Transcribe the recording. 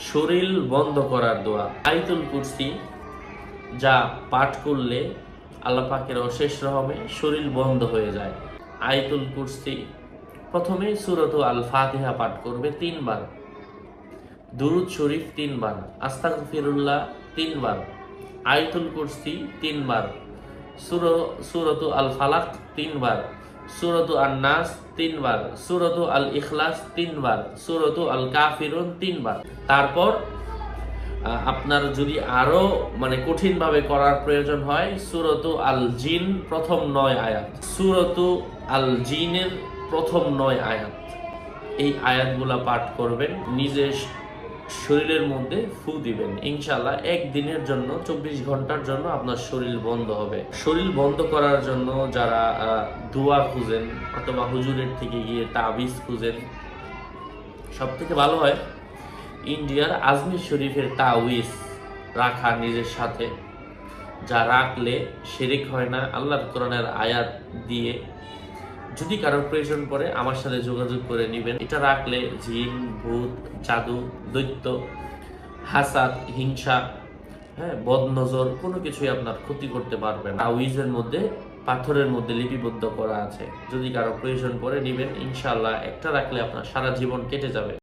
শরীর বন্ধ করার দোয়া আয়াতুল কুরসি, যা পাঠ করলে আল্লাহ পাকের অশেষ রহমে শরীর বন্ধ হয়ে যায়। আয়াতুল কুরসি প্রথমে সূরাত আল ফাতিহা পাঠ করবে 3 বার, দুরুদ শরীফ 3 বার, আস্তাগফিরুল্লাহ 3 বার, আয়াতুল কুরসি 3 বার, সূরাত আল ফালাক 3 বার, সূরাত আন নাস 3 বার, সূরাত আল ইখলাস 3 বার, সূরাত আল কাফিরুন 3 বার। তারপর আপনার যদি আরো কঠিন ভাবে করার প্রয়োজন হয়, সূরাত আল জিন প্রথম 9 আয়াত, সূরাত আল জিনের প্রথম 9 আয়াত, এই আয়াতগুলা পাঠ করবেন, নিজের শরীরের মধ্যে ফু দিবেন। ইনশাআল্লাহ একদিনের জন্য 24 ঘন্টার জন্য আপনার শরীর বন্ধ হবে। শরীর বন্ধ করার জন্য যারা দোয়া খুঁজেন অথবা হুজুরের থেকে গিয়ে তাবিজ খুঁজেন, সব থেকে ভালো হয় ইন্ডিয়ার আজমির শরীফের তাবিজ রাখা নিজের সাথে, যা রাখলে শিরক হয় না। আল্লাহর কোরআনের আয়াত দিয়ে যদি কারোর প্রয়োজন পড়ে আমার সাথে যোগাযোগ করে নেবেন। এটা রাখলে জিন, ভূত, জাদু, দৈত্য, হাসাদ, হিংসা, বদনজর কোনো কিছুই আপনার ক্ষতি করতে পারবে না। তাওয়িজের মধ্যে পাথরের মধ্যে লিপিবদ্ধ করা আছে, যদি কারো প্রয়োজন পড়ে নেবেন। ইনশাআল্লাহ একটা রাখলে আপনার সারা জীবন কেটে যাবে।